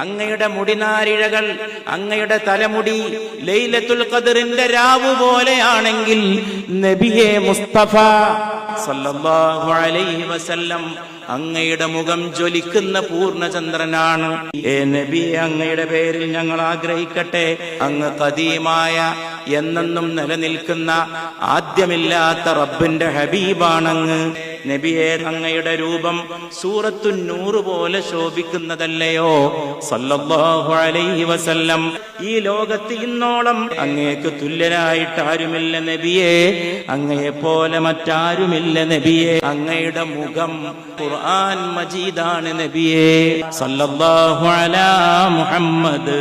അങ്ങയുടെ മുടിനാരിഴകൾ, അങ്ങയുടെ തലമുടി ലൈലത്തുൽ ഖദറിന്റെ രാവ് പോലെയാണെങ്കിൽ നബിയെ മുസ്തഫ സല്ലല്ലാഹു അലൈഹി വസല്ലം അങ്ങയുടെ മുഖം ജ്വലിക്കുന്ന പൂർണ്ണചന്ദ്രനാണ്. നബി, അങ്ങയുടെ പേരിൽ ഞങ്ങൾ ആഗ്രഹിക്കട്ടെ. അങ്ങ് ഖദീമായ, എന്നെന്നും നിലനിൽക്കുന്ന, ആദ്യമില്ലാത്ത റബ്ബിന്റെ ഹബീബാണങ്ങ്. നബിയെ, അങ്ങയുടെ രൂപം സൂറത്തു നൂറ് പോലെ ശോഭിക്കുന്നതല്ലയോ സല്ലല്ലാഹു അലൈഹി വസല്ലം. ഈ ലോകത്ത് ഇന്നോളം അങ്ങേക്ക് തുല്യനായിട്ട് ആരുമില്ല നബിയെ, അങ്ങയെ പോലെ മറ്റാരുമില്ല നബിയെ. അങ്ങയുടെ മുഖം ഖുർആൻ മജീദാണ് നബിയെ. സല്ലല്ലാഹു അലാ മുഹമ്മദ്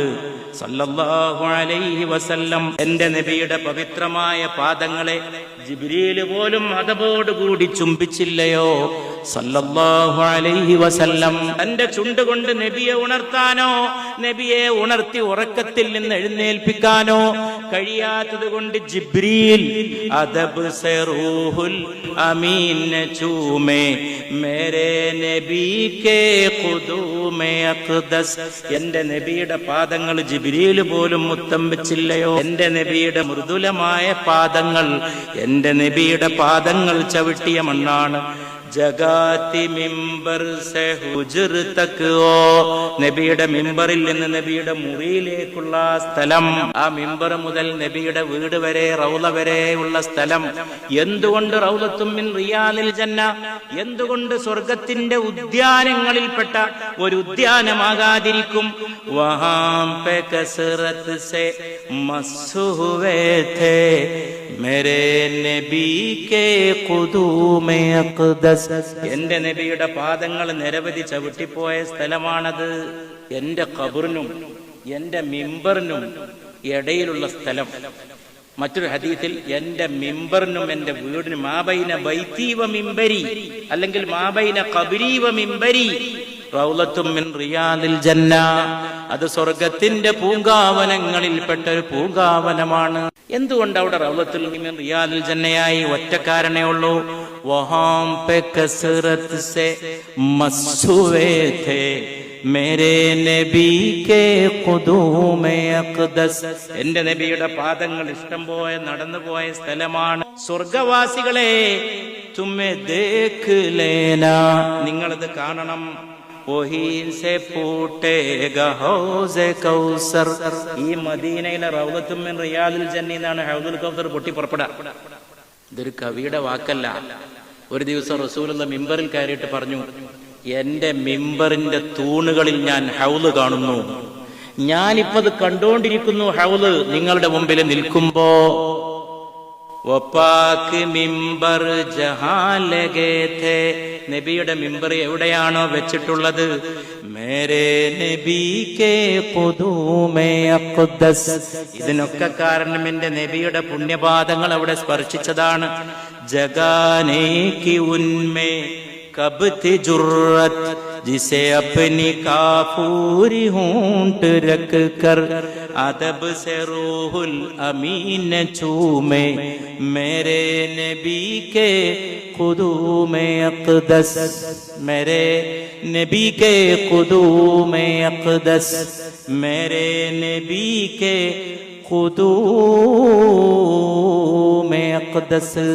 സല്ലല്ലാഹു അലൈഹി വസല്ലം. എന്റെ നബിയുടെ പവിത്രമായ പാദങ്ങളെ ജിബ്രീൽ പോലും അതപോടുകൂടി ചുംബിച്ചില്ലയോ സല്ലല്ലാഹു അലൈഹി വസല്ലം. തന്റെ ചുണ്ടുകൊണ്ട് നബിയെ ഉണർത്താനോ, നബിയെ ഉണർത്തി ഉറക്കത്തിൽ നിന്ന് എഴുന്നേൽപ്പിക്കാനോ കഴിയാത്തത് കൊണ്ട് ജിബ്രീൽ അദബ് സെ റൂഹുൽ അമീൻ ചൂമേ മേരെ നബി കെ ഖുദൂമേ അഖ്ദസ്. എന്റെ നബിയുടെ പാദങ്ങൾ ജിബ്രീൽ പോലും മുത്തം വെച്ചില്ലയോ? എന്റെ നബിയുടെ മൃദുലമായ പാദങ്ങൾ, എന്റെ നബിയുടെ പാദങ്ങൾ ചവിട്ടിയ മണ്ണാണ്. ജഗാത്തി മിമ്പർ സെ ഹുജർ തക് ഓ, നബിയുടെ മിമ്പറിൽ നിന്ന് നബിയുടെ മുറിയിലേക്കുള്ള സ്ഥലം, ആ മിമ്പർ മുതൽ നബിയുടെ വീട് വരെ, റൗള വരെ ഉള്ള സ്ഥലം. എന്തുകൊണ്ട് റൗളത്തും മിൻ റിയാദിൽ ജന്ന, എന്തുകൊണ്ട് സ്വർഗത്തിന്റെ ഉദ്യാനങ്ങളിൽപ്പെട്ട ഒരു ഉദ്യാനമാകാതിരിക്കും? വഹാം പെ കസറത്ത് സെ മസ്സു ഹുവേ ഥേ മേരെ നബി കെ ഖുദൂമേ അഖ്ദസ്. എന്റെ നബിയുടെ പാദങ്ങൾ നിരവധി ചവിട്ടിപ്പോയ സ്ഥലമാണത്. എന്റെ ഖബറിനും എന്റെ മിമ്പറിനും ഇടയിലുള്ള സ്ഥലം. മറ്റൊരു ഹദീസിൽ എന്റെ മിമ്പറിനും എന്റെ വീടിനും മാബൈന ബൈതി വ മിമ്പരി, അല്ലെങ്കിൽ മാബൈന ഖബരി വ മിമ്പരി റൗളത്തും മിൻ റിയാദിൽ ജന്ന. അത് സ്വർഗത്തിന്റെ പൂങ്കാവനങ്ങളിൽപ്പെട്ട ഒരു പൂങ്കാവനമാണ്. എന്തുകൊണ്ട് അവിടെ റൗളത്തുൽ മിൻ റിയാദിൽ ജന്നയായി? ഒറ്റക്കാരനേ ഉള്ളൂ. വഹാം പെ കസറത്ത് സെ മസ്സുവേ ഥേ മേരെ നബി കെ ഖുദൂമേ അഖ്ദസ്. എന്റെ നബിയുടെ പാദങ്ങൾ ഇഷ്ടം പോലെ നടന്നുപോയ സ്ഥലമാണ്. സ്വർഗവാസികളെ, തുമ്മെ ദേഖ് ലേനാ, നിങ്ങളത് കാണണം. ഈ മദീനയിലെ റൗളത്തും മിൻ റിയാദിൽ ജന്ന എന്നാണ് ഹൗദുൽ കൗസർ പൊട്ടി പുറപ്പെടാ. ഇതൊരു കവിയുടെ വാക്കല്ല. ഒരു ദിവസം റസൂലുള്ള മിമ്പറിൽ കയറിയിട്ട് പറഞ്ഞു, എന്റെ മിമ്പറിന്റെ തൂണുകളിൽ ഞാൻ ഹൗള് കാണുന്നു. ഞാനിപ്പത് കണ്ടുകൊണ്ടിരിക്കുന്നു. ഹൗള് നിങ്ങളുടെ മുമ്പിൽ നിൽക്കുമ്പോ വപാക് മിമ്പർ ജഹാൻ ലഗേ ഥേ, നബിയുടെ മിമ്പർ എവിടെയാണോ വെച്ചിട്ടുള്ളത്, മേരെ നബി കെ ഖുദൂമേ അഖ്ദസ്. ഇതിനൊക്കെ കാരണം എന്റെ നബിയുടെ പുണ്യപാദങ്ങൾ അവിടെ സ്പർശിച്ചതാണ്. ജഗാനേ കി ഉൻമേ കബ് തി ജുർറത്ത് ജിസെ അപ്നി കാഫൂരി ഹൂംട്ട് രഖ് കർ അദബ് സെ റൂഹുൽ അമീൻ ചൂമേ മേരെ നബി കെ ഖുദൂമേ അഖ്ദസ്. മേരെ നബി കെ ഖുദൂമേ അഖ്ദസ്, മേരെ നബി കെ ഖുദൂമേ അഖ്ദസ്.